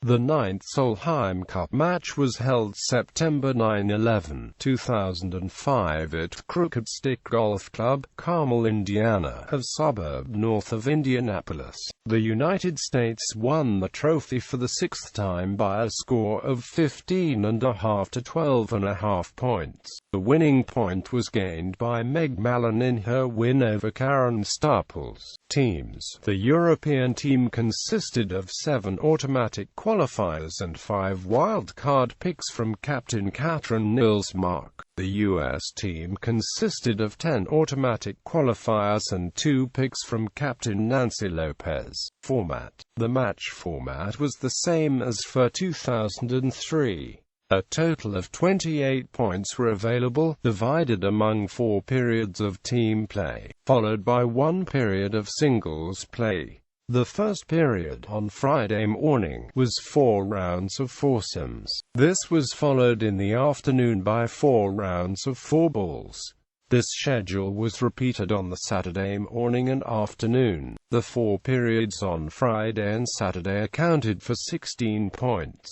The ninth Solheim Cup match was held September 9–11, 2005 at Crooked Stick Golf Club, Carmel, Indiana, a suburb north of Indianapolis. The United States won the trophy for the sixth time by a score of 15.5 to 12.5 points. The winning point was gained by Meg Mallon in her win over Karen Stupples. Teams. The European team consisted of 7 automatic qualifiers and 5 wild-card picks from captain Katrin Nilsmark. The U.S. team consisted of 10 automatic qualifiers and 2 picks from captain Nancy Lopez. Format. The match format was the same as for 2003. A total of 28 points were available, divided among 4 periods of team play, followed by 1 period of singles play. The first period, on Friday morning, was 4 rounds of foursomes. This was followed in the afternoon by 4 rounds of 4 balls. This schedule was repeated on the Saturday morning and afternoon. The 4 periods on Friday and Saturday accounted for 16 points.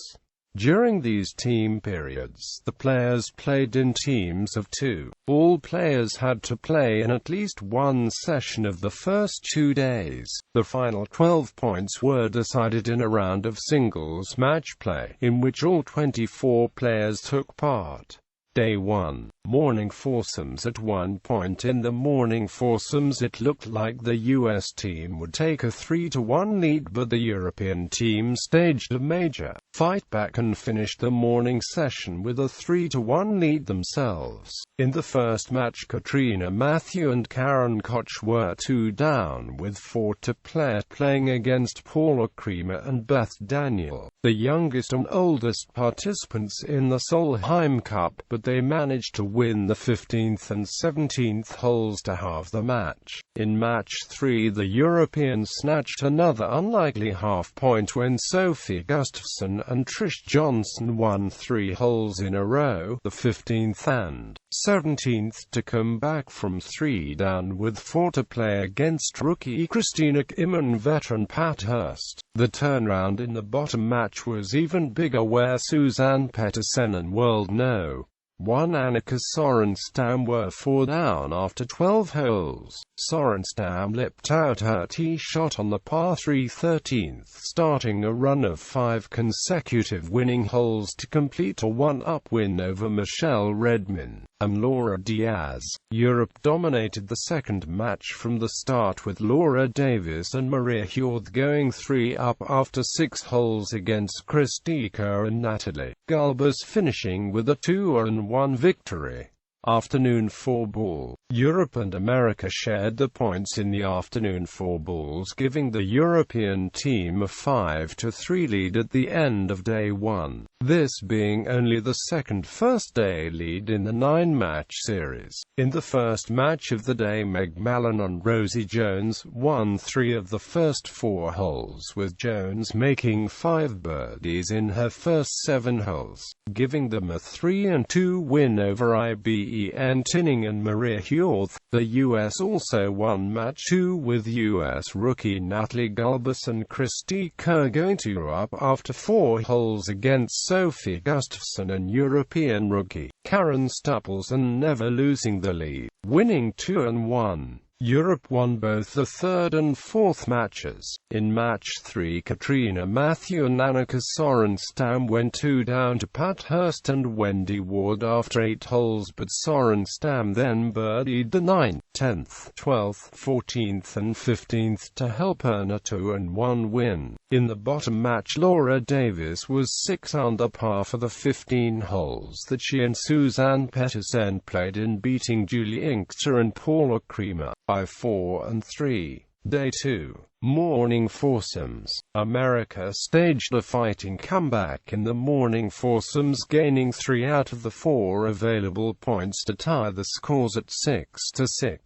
During these team periods, the players played in teams of 2. All players had to play in at least one session of the first 2 days. The final 12 points were decided in a round of singles match play, in which all 24 players took part. Day 1. Morning foursomes. At one point in the morning foursomes it looked like the U.S. team would take a 3-1 lead, but the European team staged a major fight back and finished the morning session with a 3-1 lead themselves. In the first match, Katrina Matthew and Karen Koch were 2 down with 4 to play, playing against Paula Creamer and Beth Daniel, the youngest and oldest participants in the Solheim Cup, but they managed to win the 15th and 17th holes to halve the match. In match 3, the Europeans snatched another unlikely half-point when Sophie Gustafsson and Trish Johnson won 3 holes in a row, the 15th and 17th, to come back from 3 down with 4 to play against rookie Christina Kim and veteran Pat Hurst. The turnaround in the bottom match was even bigger, where Suzanne Pettersen and world no. 1 Annika Sorenstam were 4 down after 12 holes. Sorenstam lipped out her tee shot on the par 3 13th, starting a run of 5 consecutive winning holes to complete a 1-up win over Michelle Redman and Laura Diaz. Europe dominated the second match from the start, with Laura Davis and Maria Hjorth going 3-up after 6 holes against Kristika and Natalie Gulbis, finishing with a 2-1 victory. Afternoon 4-ball. Europe and America shared the points in the afternoon 4 balls, giving the European team a 5-3 lead at the end of day 1, this being only the second first-day lead in the 9-match series. In the first match of the day, Meg Mallon and Rosie Jones won 3 of the first 4 holes, with Jones making 5 birdies in her first 7 holes, giving them a 3-2 win over IBEN Tinning and Maria Hjorth. The U.S. also won match 2, with U.S. rookie Natalie Gulbis and Kristika going 2-up after 4 holes against Sophie Gustafsson and European rookie Karen Stupples, and never losing the lead, winning 2-1. Europe won both the third and fourth matches. In match 3, Katrina Matthew and Annika Sorenstam went 2 down to Pat Hurst and Wendy Ward after 8 holes, but Sorenstam then birdied the 9th, 10th, 12th, 14th and 15th to help earn a 2-1 win. In the bottom match, Laura Davis was 6 under par for the 15 holes that she and Suzanne Pettersen played in, beating Julie Inkster and Paula Creamer by 4 and 3. Day 2. Morning foursomes. America staged a fighting comeback in the morning foursomes, gaining 3 out of the 4 available points to tie the scores at 6-6.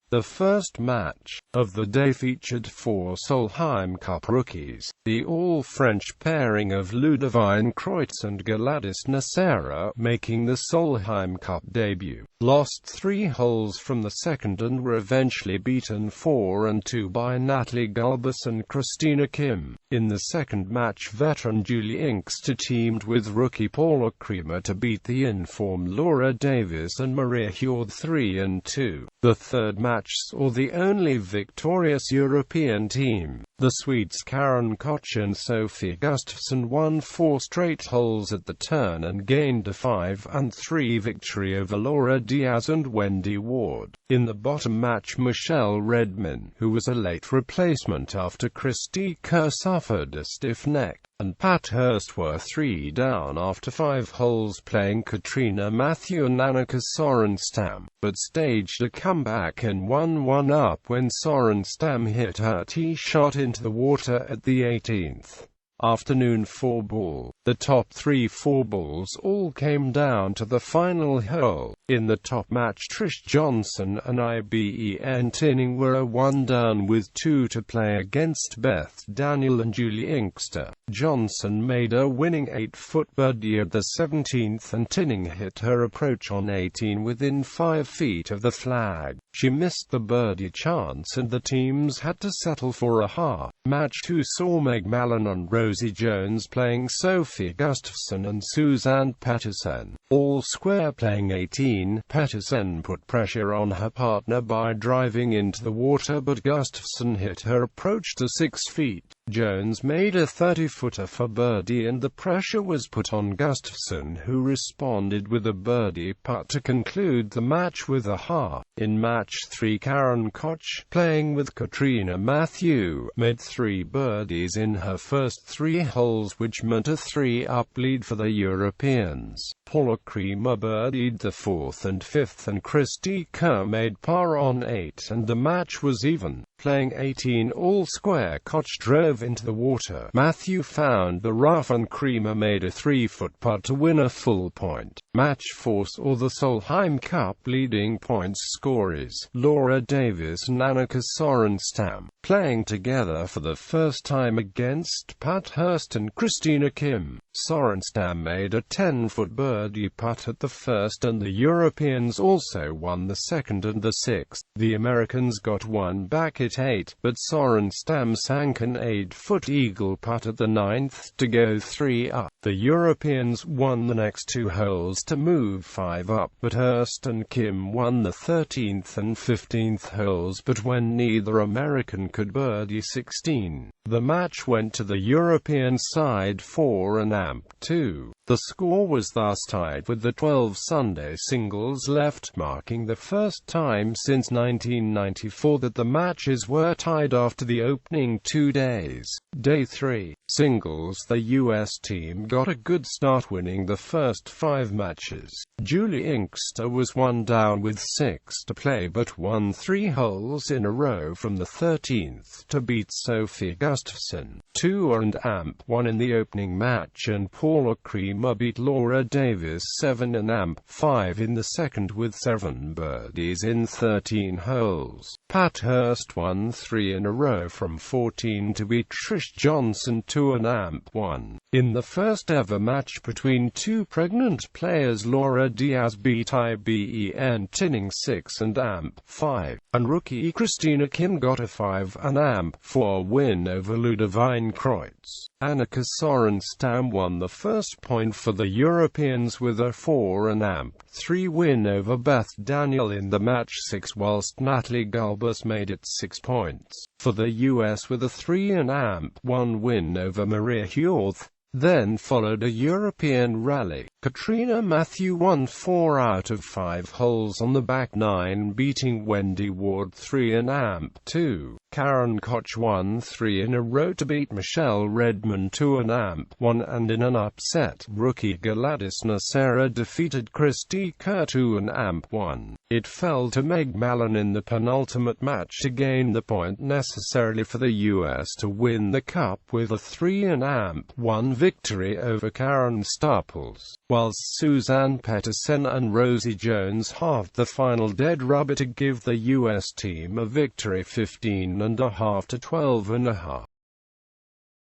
The first match of the day featured 4 Solheim Cup rookies, the all-French pairing of Ludovine Kreutz and Gladys Nacera, making the Solheim Cup debut, lost 3 holes from the second and were eventually beaten 4-2 by Natalie Gulbis and Christina Kim. In the second match, veteran Julie Inkster teamed with rookie Paula Creamer to beat the informed Laura Davies and Maria Hjorth 3-2. The third match saw the only victorious European team, the Swedes Karen Koch and Sofie Gustafsson, won 4 straight holes at the turn and gained a 5-3 victory over Laura Diaz and Wendy Ward. In the bottom match, Michelle Redman, who was a late replacement after Christy Kerr suffered a stiff neck, and Pat Hurst were 3 down after 5 holes playing Katrina Matthew and Annika Sorenstam, but staged a comeback and won 1 up when Sorenstam hit her tee shot into the water at the 18th afternoon 4-ball. The top 3 4-balls all came down to the final hole. In the top match, Trish Johnson and Iben Tinning were 1 down with 2 to play against Beth Daniel and Julie Inkster. Johnson made a winning 8-foot birdie at the 17th and Tinning hit her approach on 18 within 5 feet of the flag. She missed the birdie chance and the teams had to settle for a half. Match 2 saw Meg Mallon and Rosie Jones playing Sofie Gustafsson and Suzanne Pettersen, all square playing 18. Pettersen put pressure on her partner by driving into the water, but Gustafsson hit her approach to 6 feet. Jones made a 30-footer for birdie and the pressure was put on Gustafsson, who responded with a birdie putt to conclude the match with a half. In match 3, Karen Koch, playing with Katrina Matthew, made 3 birdies in her first 3 holes, which meant a 3-up lead for the Europeans. Paula Creamer birdied the 4th and 5th and Christy Kerr made par on 8 and the match was even. Playing 18 all square, Koch drove into the water. Matthew found the rough and Creamer made a 3-foot putt to win a full point. Match 4 saw the Solheim Cup leading points scorers, Laura Davies and Annika Sorenstam, playing together for the first time against Pat Hurst and Christina Kim. Sorenstam made a 10-foot birdie putt at the first and the Europeans also won the second and the 6th. The Americans got one back at 8, but Sorenstam sank an 8-foot eagle putt at the 9th to go 3 up. The Europeans won the next 2 holes to move 5 up, but Hurst and Kim won the 13th and 15th holes, but when neither American could birdie 16, the match went to the European side 4-2. The score was thus tied with the 12 Sunday singles left, marking the first time since 1994 that the matches were tied after the opening 2 days. Day 3. Singles. The U.S. team got a good start, winning the first 5 matches. Julie Inkster was 1 down with 6 to play but won 3 holes in a row from the 13th to beat Sofie Gustafsson 2-1 in the opening match, and Paula Creamer beat Laura Davies 7-5 in the second with 7 birdies in 13 holes. Pat Hurst won 3 in a row from 14 to beat Trish Johnson 2-1. In the first ever match between 2 pregnant players, Laura Diaz beat Iben Tinning 6-5, and rookie Christina Kim got a 5-4 win over Ludovine Kreutz. Annika Sorenstam won the first point for the Europeans with a 4-3 win over Beth Daniel in the match 6, whilst Natalie Gulbis made it 6 points for the US with a 3-1 win over Maria Hjorth. Then followed a European rally. Katrina Matthew won 4 out of 5 holes on the back 9, beating Wendy Ward 3-2. Karen Koch won 3 in a row to beat Michelle Redman 2-1, and in an upset, rookie Gladys Nacera defeated Christy Kerr 2-1. It fell to Meg Mallon in the penultimate match to gain the point necessary for the US to win the Cup with a 3-1 victory over Karen Stupples, whilst Suzanne Pettersen and Rosie Jones halved the final dead rubber to give the US team a victory 15.5 to 12.5.